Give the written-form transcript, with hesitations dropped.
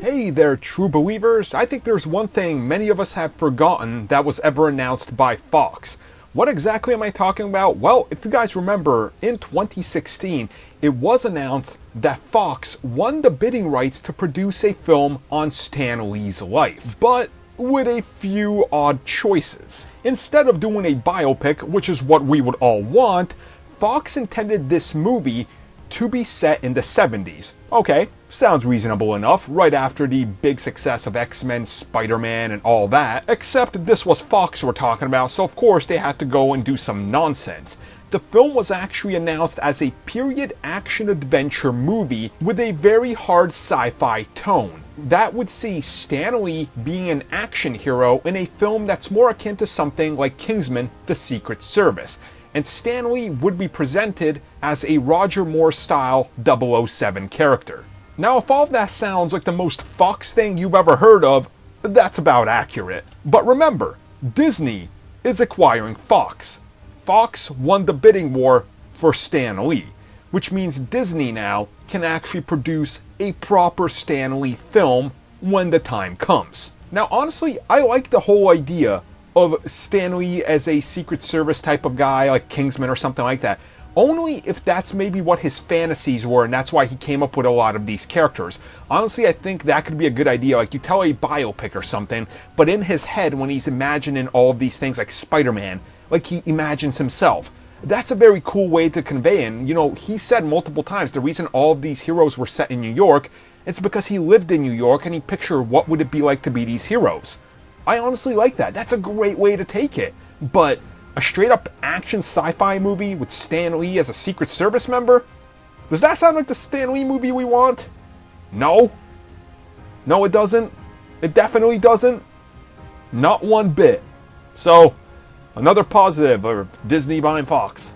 Hey there, true believers. I think there's one thing many of us have forgotten that was ever announced by Fox. What exactly am I talking about? Well, if you guys remember, in 2016, it was announced that Fox won the bidding rights to produce a film on Stan Lee's life, but with a few odd choices. Instead of doing a biopic, which is what we would all want, Fox intended this movie to be set in the 70s. Okay, sounds reasonable enough, right after the big success of X-Men, Spider-Man, and all that. Except this was Fox we're talking about, so of course they had to go and do some nonsense. The film was actually announced as a period action-adventure movie with a very hard sci-fi tone. That would see Stan Lee being an action hero in a film that's more akin to something like Kingsman: The Secret Service. And Stan Lee would be presented as a Roger Moore-style 007 character. Now, if all of that sounds like the most Fox thing you've ever heard of, that's about accurate. But remember, Disney is acquiring Fox. Fox won the bidding war for Stan Lee, which means Disney now can actually produce a proper Stan Lee film when the time comes. Now, honestly, I like the whole idea of Stan Lee as a Secret Service type of guy, like Kingsman or something like that. Only if that's maybe what his fantasies were, and that's why he came up with a lot of these characters. Honestly, I think that could be a good idea. Like, you tell a biopic or something, but in his head, when he's imagining all of these things like Spider-Man, like he imagines himself. That's a very cool way to convey. And, you know, he said multiple times the reason all of these heroes were set in New York, it's because he lived in New York and he pictured what would it be like to be these heroes. I honestly like that. That's a great way to take it. But a straight-up action sci-fi movie with Stan Lee as a Secret Service member? Does that sound like the Stan Lee movie we want? No. No, it doesn't. It definitely doesn't. Not one bit. So, another positive of Disney buying Fox.